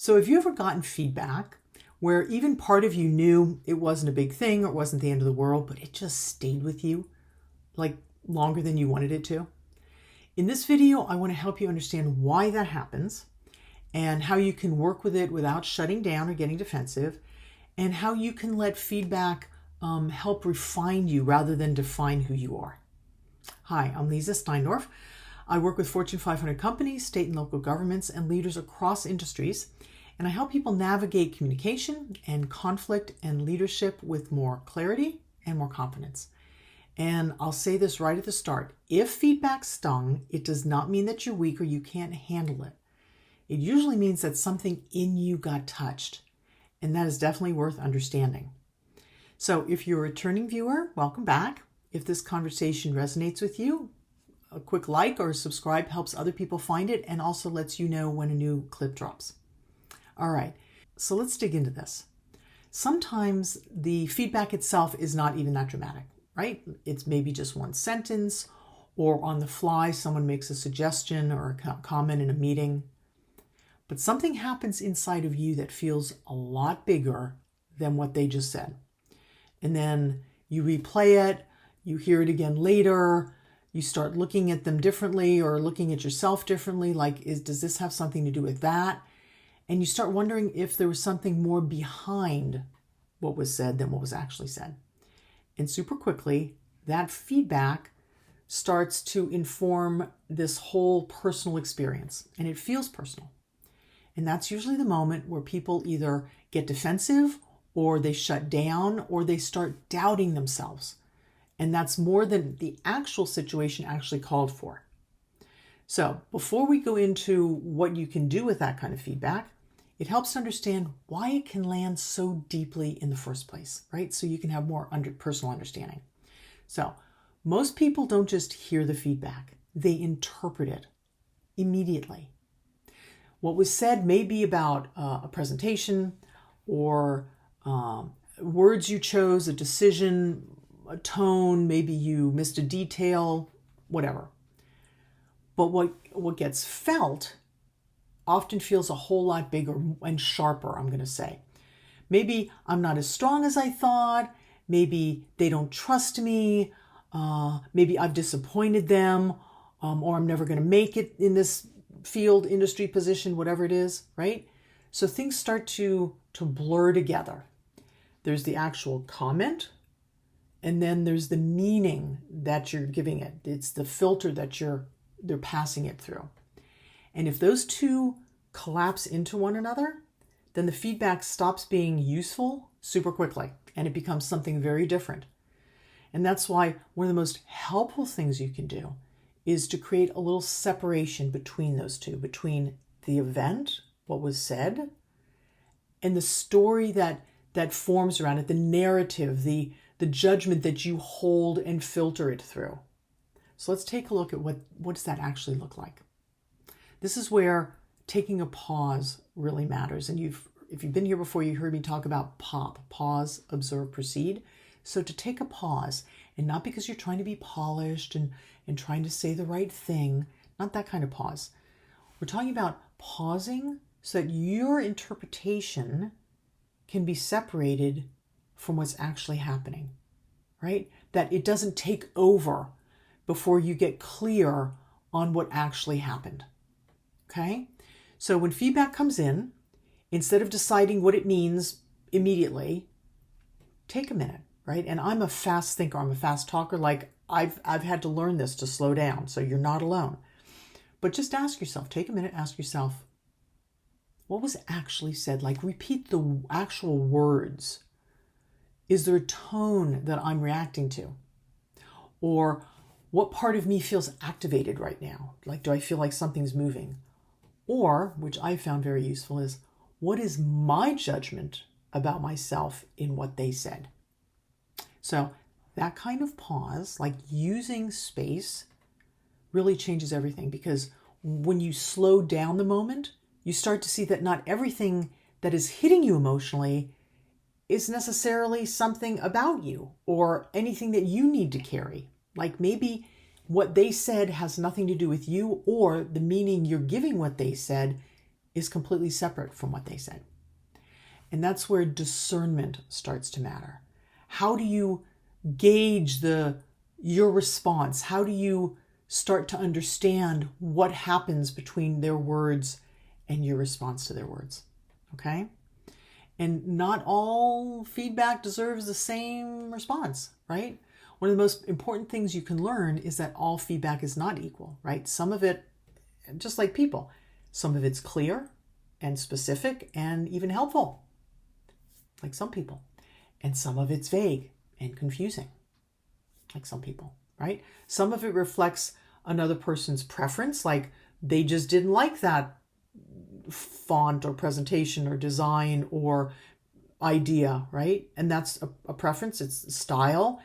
So have you ever gotten feedback where even part of you knew it wasn't a big thing or it wasn't the end of the world, but it just stayed with you like longer than you wanted it to? In this video, I want to help you understand why that happens and how you can work with it without shutting down or getting defensive, and how you can let feedback help refine you rather than define who you are. Hi, I'm Leezá Steindorf. I work with Fortune 500 companies, state and local governments, and leaders across industries, and I help people navigate communication and conflict and leadership with more clarity and more confidence. And I'll say this right at the start. If feedback stung, it does not mean that you're weak or you can't handle it. It usually means that something in you got touched, and that is definitely worth understanding. So if you're a returning viewer, welcome back. If this conversation resonates with you, a quick like or subscribe helps other people find it and also lets you know when a new clip drops. All right, so let's dig into this. Sometimes the feedback itself is not even that dramatic, right? It's maybe just one sentence, or on the fly, someone makes a suggestion or a comment in a meeting. But something happens inside of you that feels a lot bigger than what they just said. And then you replay it, you hear it again later, you start looking at them differently or looking at yourself differently, like, does this have something to do with that? And you start wondering if there was something more behind what was said than what was actually said. And super quickly, that feedback starts to inform this whole personal experience, and it feels personal. And that's usually the moment where people either get defensive or they shut down or they start doubting themselves. And that's more than the actual situation actually called for. So before we go into what you can do with that kind of feedback, it helps to understand why it can land so deeply in the first place, right? So you can have more personal understanding. So most people don't just hear the feedback, they interpret it immediately. What was said may be about a presentation or words you chose, a decision, a tone, maybe you missed a detail, whatever. But what gets felt often feels a whole lot bigger and sharper, I'm going to say. Maybe I'm not as strong as I thought. Maybe they don't trust me. Maybe I've disappointed them, or I'm never going to make it in this field, industry, position, whatever it is, right? So things start to blur together. There's the actual comment, and then there's the meaning that you're giving it. It's the filter that they're passing it through. And if those two collapse into one another, then the feedback stops being useful super quickly, and it becomes something very different. And that's why one of the most helpful things you can do is to create a little separation between those two, between the event, what was said, and the story that forms around it, the narrative, the judgment that you hold and filter it through. So let's take a look at what does that actually look like. This is where taking a pause really matters. And if you've been here before, you heard me talk about POP, pause, observe, proceed. So to take a pause, and not because you're trying to be polished and trying to say the right thing, not that kind of pause. We're talking about pausing so that your interpretation can be separated from what's actually happening, right? That it doesn't take over before you get clear on what actually happened. Okay? So when feedback comes in, instead of deciding what it means immediately, take a minute, right? And I'm a fast thinker, I'm a fast talker. Like I've had to learn this to slow down, so you're not alone. But just ask yourself, take a minute, ask yourself, what was actually said? Like repeat the actual words. Is there a tone that I'm reacting to? Or what part of me feels activated right now? Like, do I feel like something's moving? Or, which I found very useful, is what is my judgment about myself in what they said? So that kind of pause, like using space, really changes everything, because when you slow down the moment, you start to see that not everything that is hitting you emotionally is necessarily something about you or anything that you need to carry. Like maybe what they said has nothing to do with you, or the meaning you're giving what they said is completely separate from what they said. And that's where discernment starts to matter. How do you gauge your response? How do you start to understand what happens between their words and your response to their words? Okay? And not all feedback deserves the same response, right? One of the most important things you can learn is that all feedback is not equal, right? Some of it, just like people, some of it's clear and specific and even helpful, like some people. And some of it's vague and confusing, like some people, right? Some of it reflects another person's preference, like they just didn't like that font or presentation or design or idea, right? And that's a preference, it's style.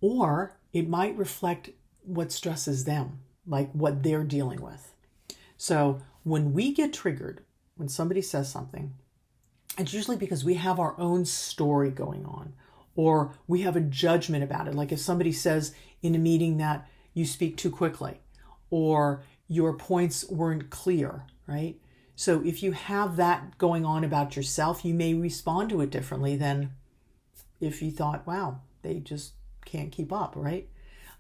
Or it might reflect what stresses them, like what they're dealing with. So when we get triggered, when somebody says something, it's usually because we have our own story going on, or we have a judgment about it. Like if somebody says in a meeting that you speak too quickly, or your points weren't clear, right? So if you have that going on about yourself, you may respond to it differently than if you thought, wow, they just can't keep up, right?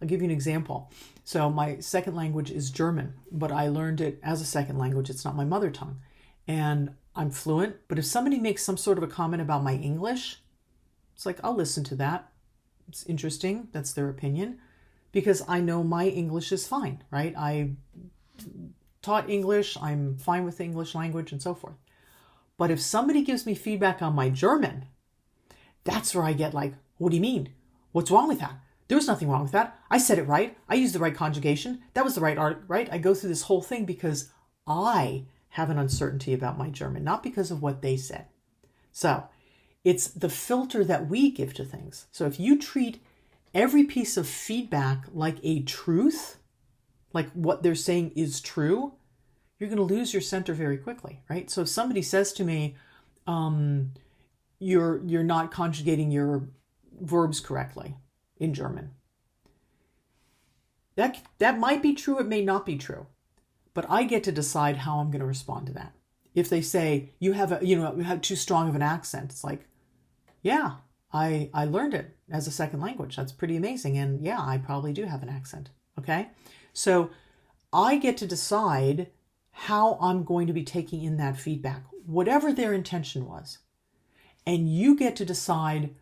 I'll give you an example. So my second language is German, but I learned it as a second language. It's not my mother tongue. And I'm fluent, but if somebody makes some sort of a comment about my English, it's like, I'll listen to that. It's interesting. That's their opinion, because I know my English is fine, right? I taught English. I'm fine with the English language and so forth. But if somebody gives me feedback on my German, that's where I get like, what do you mean? What's wrong with that? There was nothing wrong with that. I said it right. I used the right conjugation. That was the right art, right? I go through this whole thing because I have an uncertainty about my German, not because of what they said. So it's the filter that we give to things. So if you treat every piece of feedback like a truth, like what they're saying is true, you're going to lose your center very quickly, right? So if somebody says to me, you're not conjugating your verbs correctly in German, that might be true, it may not be true, but I get to decide how I'm going to respond to that. If they say you have too strong of an accent, it's like, yeah, I learned it as a second language. That's pretty amazing. And yeah, I probably do have an accent. Okay. So I get to decide how I'm going to be taking in that feedback, whatever their intention was. And you get to decide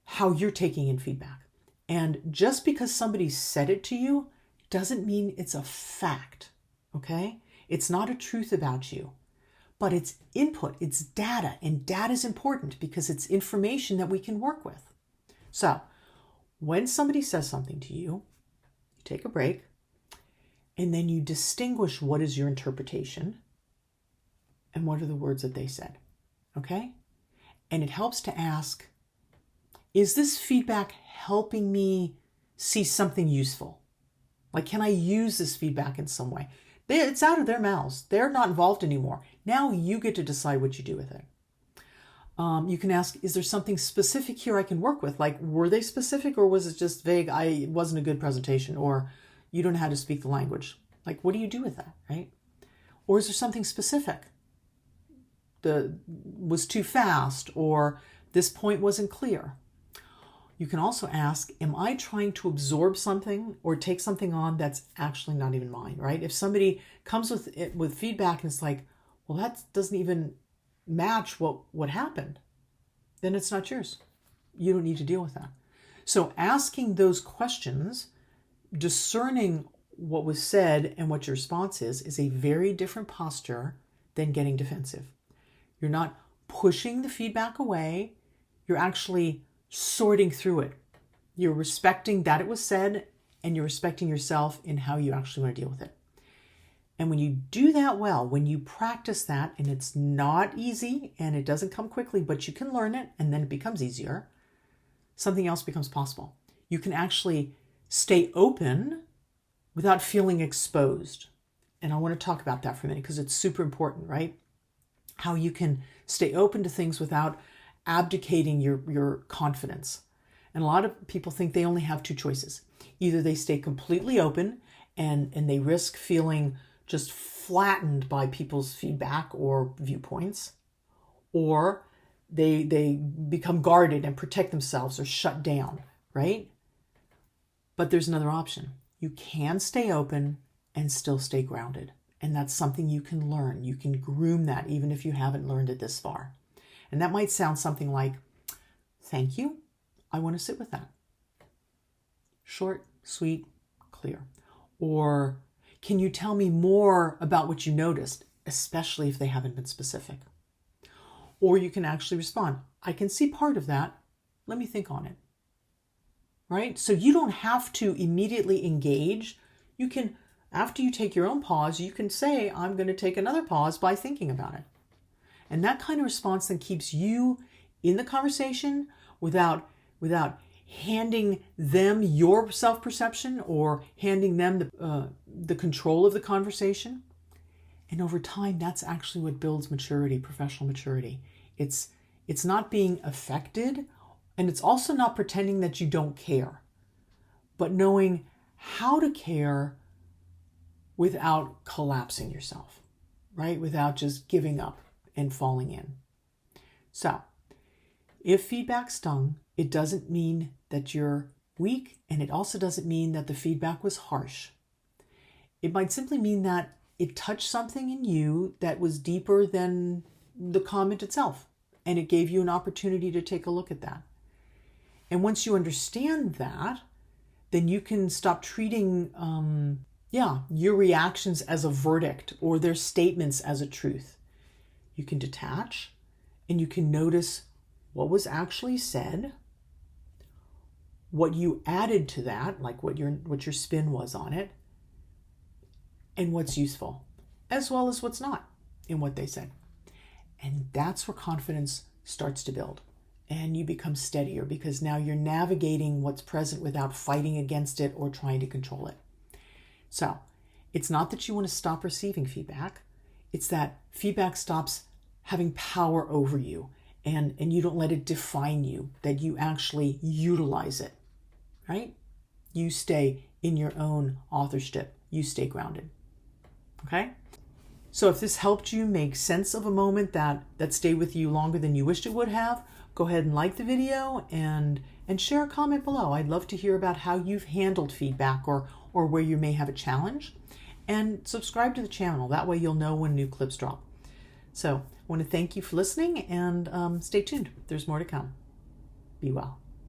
how you're taking in feedback. And just because somebody said it to you doesn't mean it's a fact. Okay? It's not a truth about you, but it's input, it's data, and data is important because it's information that we can work with. So when somebody says something to you, you take a break, and then you distinguish what is your interpretation and what are the words that they said. Okay? And it helps to ask, is this feedback helping me see something useful? Like, can I use this feedback in some way? It's out of their mouths. They're not involved anymore. Now you get to decide what you do with it. You can ask, is there something specific here I can work with? Like, were they specific or was it just vague? It wasn't a good presentation, or you don't know how to speak the language. Like, what do you do with that, right? Or is there something specific? Was too fast, or this point wasn't clear. You can also ask, am I trying to absorb something or take something on that's actually not even mine, right? If somebody comes with feedback and it's like, well, that doesn't even match what happened, then it's not yours. You don't need to deal with that. So asking those questions, discerning what was said and what your response is a very different posture than getting defensive. You're not pushing the feedback away. You're actually sorting through it. You're respecting that it was said, and you're respecting yourself in how you actually want to deal with it. And when you do that well, when you practice that, and it's not easy and it doesn't come quickly, but you can learn it and then it becomes easier, something else becomes possible. You can actually stay open without feeling exposed. And I want to talk about that for a minute because it's super important, right? How you can stay open to things without abdicating your confidence. And a lot of people think they only have two choices. Either they stay completely open and they risk feeling just flattened by people's feedback or viewpoints, or they become guarded and protect themselves or shut down, right? But there's another option. You can stay open and still stay grounded. And that's something you can learn. You can groom that even if you haven't learned it this far. And that might sound something like, thank you, I want to sit with that. Short, sweet, clear. Or can you tell me more about what you noticed, especially if they haven't been specific? Or you can actually respond, I can see part of that. Let me think on it. Right? So you don't have to immediately engage. You can, after you take your own pause, you can say, I'm going to take another pause by thinking about it. And that kind of response then keeps you in the conversation without handing them your self-perception or handing them the control of the conversation. And over time, that's actually what builds maturity, professional maturity. It's not being affected, and it's also not pretending that you don't care, but knowing how to care without collapsing yourself, right? Without just giving up and falling in. So, if feedback stung, it doesn't mean that you're weak, and it also doesn't mean that the feedback was harsh. It might simply mean that it touched something in you that was deeper than the comment itself, and it gave you an opportunity to take a look at that. And once you understand that, then you can stop treating your reactions as a verdict or their statements as a truth. You can detach and you can notice what was actually said, what you added to that, like what your spin was on it, and what's useful, as well as what's not in what they said. And that's where confidence starts to build. And you become steadier because now you're navigating what's present without fighting against it or trying to control it. So it's not that you want to stop receiving feedback. It's that feedback stops having power over you and you don't let it define you, that you actually utilize it, right? You stay in your own authorship. You stay grounded, okay? So if this helped you make sense of a moment that stayed with you longer than you wished it would have, go ahead and like the video and share a comment below. I'd love to hear about how you've handled feedback or where you may have a challenge. And subscribe to the channel. That way you'll know when new clips drop. So I want to thank you for listening and stay tuned. There's more to come. Be well.